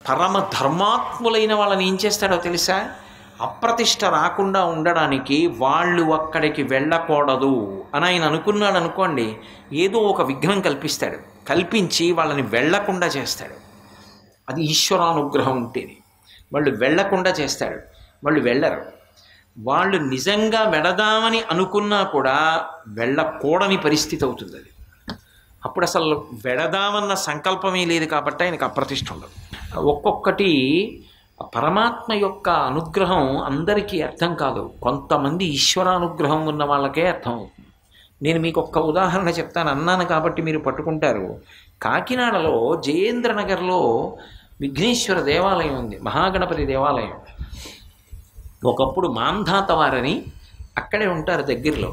పరమ ధర్మాత్ములైన వాళ్ళని ఏం చేస్తాడో తెలుసా? అప్రతిష్ట రాకుండా ఉండడానికి వాళ్ళు అక్కడికి వెళ్ళకూడదు అని ఆయన అనుకున్నాడు అనుకోండి, ఏదో ఒక విఘ్నం కల్పిస్తాడు, కల్పించి వాళ్ళని వెళ్ళకుండా చేస్తాడు. అది ఈశ్వరానుగ్రహం ఉంటేనే. వాళ్ళు వెళ్ళకుండా చేస్తాడు, వాళ్ళు వెళ్ళరు. వాళ్ళు నిజంగా వెళదామని అనుకున్నా కూడా వెళ్ళకూడని పరిస్థితి అవుతుంది. అది అప్పుడు అసలు వెళదామన్న సంకల్పమే లేదు కాబట్టి ఆయనకు అప్రతిష్ట ఉండదు. ఒక్కొక్కటి పరమాత్మ యొక్క అనుగ్రహం అందరికీ అర్థం కాదు, కొంతమంది ఈశ్వరానుగ్రహం ఉన్న వాళ్ళకే అర్థం అవుతుంది. నేను మీకు ఒక్క ఉదాహరణ చెప్తాను, అన్నాను కాబట్టి మీరు పట్టుకుంటారు. కాకినాడలో జయేంద్రనగర్లో విఘ్నేశ్వర దేవాలయం ఉంది, మహాగణపతి దేవాలయం. ఒకప్పుడు మాంధాత వారని అక్కడే ఉంటారు దగ్గరలో,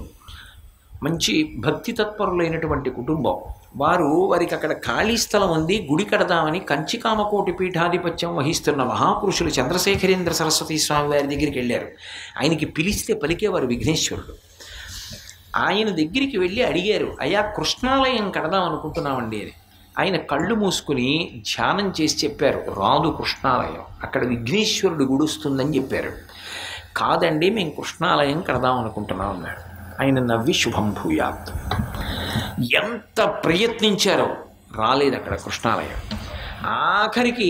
మంచి భక్తి తత్పరులైనటువంటి కుటుంబం వారికి అక్కడ ఖాళీ స్థలం ఉంది, గుడి కడదామని కంచికామకోటి పీఠాధిపత్యం వహిస్తున్న మహాపురుషులు చంద్రశేఖరేంద్ర సరస్వతి స్వామి వారి దగ్గరికి వెళ్ళారు. ఆయనకి పిలిస్తే పలికేవారు విఘ్నేశ్వరుడు. ఆయన దగ్గరికి వెళ్ళి అడిగారు, అయ్యా కృష్ణాలయం కడదాం అనుకుంటున్నామండి అని. ఆయన కళ్ళు మూసుకుని ధ్యానం చేసి చెప్పారు, రాదు కృష్ణాలయం, అక్కడ విఘ్నేశ్వరుడు గుడుస్తుందని చెప్పారు. కాదండి, మేము కృష్ణాలయం కడదాం అనుకుంటున్నాం అన్నాడు. ఆయన నవ్వి శుభం భూయాత్. ఎంత ప్రయత్నించారో రాలేదు అక్కడ కృష్ణాలయం. ఆఖరికి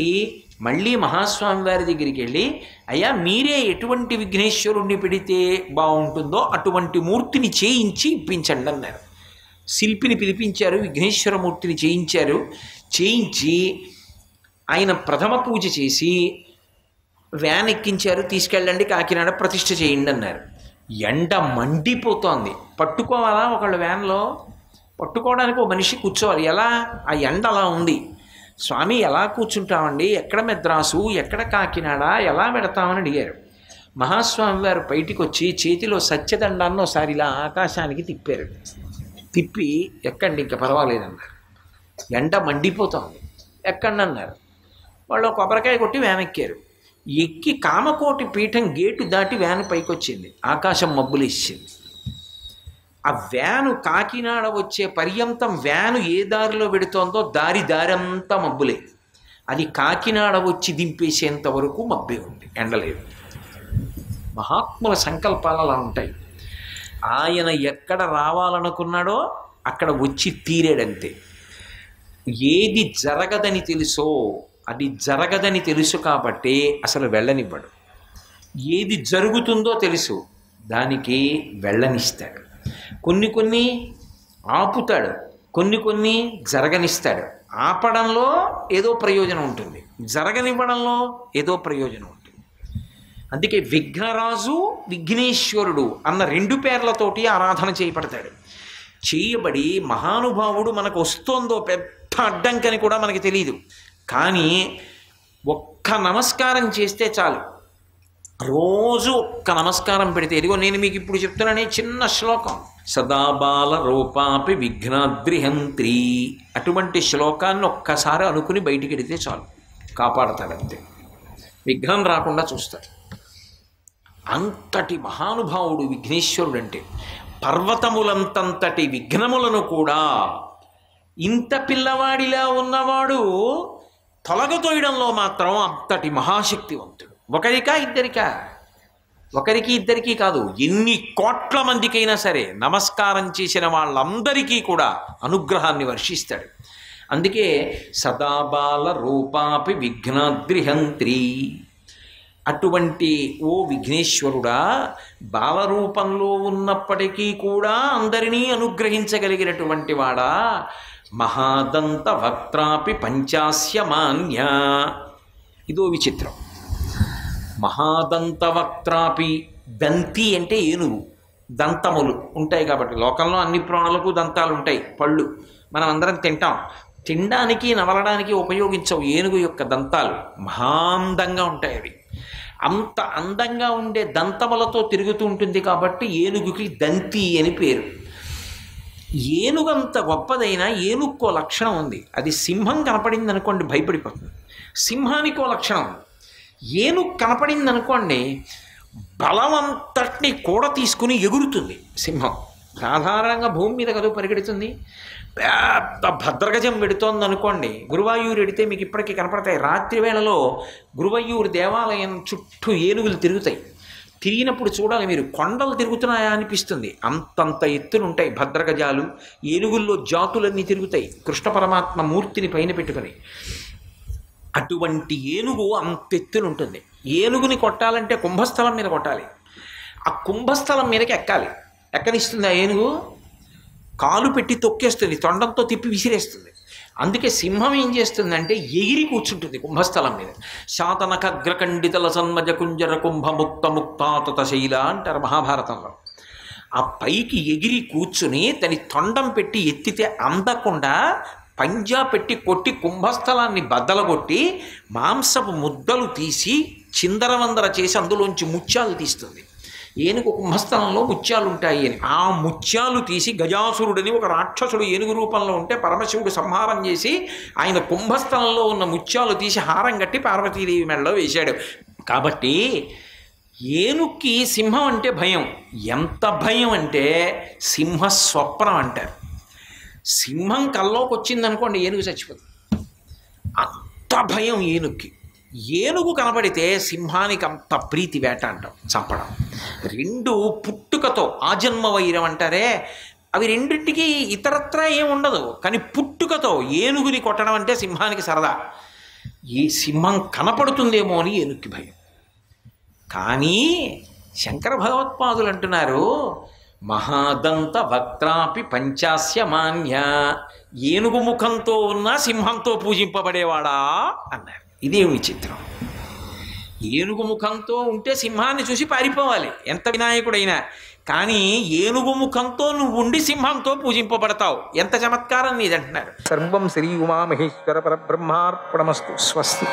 మళ్ళీ మహాస్వామి వారి దగ్గరికి వెళ్ళి, అయ్యా మీరే ఎటువంటి విఘ్నేశ్వరుణ్ణి పెడితే బాగుంటుందో అటువంటి మూర్తిని చేయించి ఇప్పించండి అన్నారు. శిల్పిని పిలిపించారు, విఘ్నేశ్వరమూర్తిని చేయించి ఆయన ప్రథమ పూజ చేసి వ్యాన్ ఎక్కించారు, తీసుకెళ్ళండి కాకినాడ ప్రతిష్ఠ చేయండి అన్నారు. ఎండ మండిపోతోంది, పట్టుకోవాలా ఒకళ్ళు వ్యాన్లో, పట్టుకోవడానికి ఒక మనిషి కూర్చోవాలి. ఎలా? ఆ ఎండ అలా ఉంది. స్వామి ఎలా కూర్చుంటామండి, ఎక్కడ మెద్రాసు, ఎక్కడ కాకినాడ, ఎలా పెడతామని అడిగారు. మహాస్వామి వారు బయటికి వచ్చి చేతిలో సత్యదండాన్ని ఒకసారి ఇలా ఆకాశానికి తిప్పారు. తిప్పి ఎక్కండి ఇంకా పర్వాలేదన్నారు. ఎండ మండిపోతోంది, ఎక్కండి అన్నారు. వాళ్ళు కొబ్బరికాయ కొట్టి వ్యాన్ ఎక్కారు. ఎక్కి కామకోటి పీఠం గేటు దాటి వ్యాన్ పైకి వచ్చింది, ఆకాశం మబ్బులు ఇచ్చింది. ఆ వ్యాను కాకినాడ వచ్చే పర్యంతం వ్యాను ఏ దారిలో పెడుతోందో దారంతా మబ్బులే. అది కాకినాడ వచ్చి దింపేసేంత వరకు మబ్బే ఉంది, ఎండలేదు. మహాత్ముల సంకల్పాలు అలా ఉంటాయి. ఆయన ఎక్కడ రావాలనుకున్నాడో అక్కడ వచ్చి తీరేడంతే. ఏది జరగదని తెలుసో అది జరగదని తెలుసు కాబట్టి అసలు వెళ్ళనివ్వడు. ఏది జరుగుతుందో తెలుసు, దానికి వెళ్ళనిస్తాడు. కొన్ని ఆపుతాడు, కొన్ని జరగనిస్తాడు. ఆపడంలో ఏదో ప్రయోజనం ఉంటుంది, జరగనివ్వడంలో ఏదో ప్రయోజనం ఉంటుంది. అందుకే విఘ్నరాజు విఘ్నేశ్వరుడు అన్న రెండు పేర్లతోటి ఆరాధన చేయబడి మహానుభావుడు మనకు వస్తోందో పెద్ద అడ్డంకని కూడా మనకి తెలియదు. కానీ ఒక్క నమస్కారం చేస్తే చాలు, రోజు ఒక్క నమస్కారం పెడితే, ఇదిగో నేను మీకు ఇప్పుడు చెప్తున్నానే చిన్న శ్లోకం, సదాబాల రూపాపి విఘ్నాద్రిహంత్రి, అటువంటి శ్లోకాన్ని ఒక్కసారి అనుకుని బయటికి వెడితే చాలు, కాపాడతాడంతే, విఘ్నం రాకుండా చూస్తాడు. అంతటి మహానుభావుడు విఘ్నేశ్వరుడు. అంటే పర్వతములంతంతటి విఘ్నములను కూడా ఇంత పిల్లవాడిలా ఉన్నవాడు తొలగతోయడంలో మాత్రం అంతటి మహాశక్తివంతుడు. ఒకరికి ఇద్దరికి కాదు, ఎన్ని కోట్ల మందికైనా సరే నమస్కారం చేసిన వాళ్ళందరికీ కూడా అనుగ్రహాన్ని వర్షిస్తాడు. అందుకే సదాబాల రూపాపి విఘ్నాద్రిహంత్రి. అటువంటి ఓ విఘ్నేశ్వరుడా, బాలరూపంలో ఉన్నప్పటికీ కూడా అందరినీ అనుగ్రహించగలిగినటువంటి వాడా, మహాదంత వక్త్రాపి పంచాస్య మాన్య. ఇదో విచిత్రం. మహాదంత వక్త్రాపి, దంతి అంటే ఏనుగు, దంతములు ఉంటాయి కాబట్టి లోకంలో అన్ని ప్రాణులకు దంతాలు ఉంటాయి, పళ్ళు మనం అందరం తింటాం, తినడానికి నవలడానికి ఉపయోగించవు ఏనుగు యొక్క దంతాలు, మహాందంగా ఉంటాయి అవి. అంత అందంగా ఉండే దంతములతో తిరుగుతూ ఉంటుంది కాబట్టి ఏనుగుకి దంతి అని పేరు. ఏనుగు అంత గొప్పదైనా ఏనుక్కో లక్షణం ఉంది, అది సింహం కనపడింది అనుకోండి భయపడిపోతుంది, సింహానికో లక్షణం ఉంది. ఏనుగు కనపడింది అనుకోండి బలమంతటిని కూడా తీసుకుని ఎగురుతుంది. సింహం సాధారణంగా భూమి మీద కదువు పరిగెడుతుంది, పెద్ద భద్రగజం పెడుతోంది అనుకోండి, గురువాయూరు ఎడితే మీకు ఇప్పటికీ కనపడతాయి. రాత్రి వేళలో గురువయ్యూరు దేవాలయం చుట్టూ ఏనుగులు తిరుగుతాయి. తిరిగినప్పుడు చూడాలి మీరు, కొండలు తిరుగుతున్నాయా అనిపిస్తుంది, అంతంత ఎత్తునుంటాయి భద్రగజాలు. ఏనుగుల్లో జాతులన్నీ తిరుగుతాయి, కృష్ణ పరమాత్మ మూర్తిని పైన పెట్టుకొని. అటువంటి ఏనుగు అంత ఎత్తునుంటుంది. ఏనుగుని కొట్టాలంటే కుంభస్థలం మీద కొట్టాలి. ఆ కుంభస్థలం మీదకి ఎక్కాలి. ఎక్కనిస్తుంది ఆ ఏనుగు? కాలు పెట్టి తొక్కేస్తుంది, తొండంతో తిప్పి విసిరేస్తుంది. అందుకే సింహం ఏం చేస్తుందంటే ఎగిరి కూర్చుంటుంది కుంభస్థలం మీద. శాతనకగ్రఖండితల సన్మజ కుంజర కుంభముక్త ముక్తాతత శైల అంటారు మహాభారతంలో. ఆ పైకి ఎగిరి కూర్చుని దాని తొండం పెట్టి ఎత్తితే అందకుండా పంజా పెట్టి కొట్టి కుంభస్థలాన్ని బద్దలగొట్టి మాంసపు ముద్దలు తీసి చిందరవందర చేసి అందులోంచి ముత్యాలు తీస్తుంది. ఏనుగు కుంభస్థలంలో ముత్యాలు ఉంటాయి అని. ఆ ముత్యాలు తీసి గజాసురుడని ఒక రాక్షసుడు ఏనుగు రూపంలో ఉంటే పరమశివుడు సంహారం చేసి ఆయన కుంభస్థలంలో ఉన్న ముత్యాలు తీసి హారం కట్టి పార్వతీదేవి మెడలో వేశాడు. కాబట్టి ఏనుక్కి సింహం అంటే భయం. ఎంత భయం అంటే సింహ స్వప్నం అంటారు. సింహం కల్లోకి వచ్చిందనుకోండి ఏనుగు చచ్చిపోతుంది, అంత భయం ఏనుక్కి. ఏనుగు కనబడితే సింహానికి అంత ప్రీతి, వేట అంటాం, చంపడం. రెండు పుట్టుకతో ఆజన్మ వైరం అంటారే, అవి రెండింటికి ఇతరత్రా ఏమి ఉండదు, కానీ పుట్టుకతో ఏనుగుని కొట్టడం అంటే సింహానికి సరదా. ఈ సింహం కనపడుతుందేమో అని ఏనుక్కి భయం. కానీ శంకర భగవత్పాదులు అంటున్నారు, మహాదంత వక్త్రాపి పంచాస్య మాన్య, ఏనుగు ముఖంతో ఉన్న సింహంతో పూజింపబడేవాడా అన్నారు. ఇదేమి విచిత్రం! ఏనుగు ముఖంతో ఉంటే సింహాన్ని చూసి పారిపోవాలి ఎంత వినాయకుడైనా, కానీ ఏనుగు ముఖంతో నువ్వు ఉండి సింహంతో పూజింపబడతావు, ఎంత చమత్కారం నీదంటున్నారు. సర్వం శ్రీ ఉమామహేశ్వర పరబ్రహ్మార్పణమస్తు. స్వస్తి.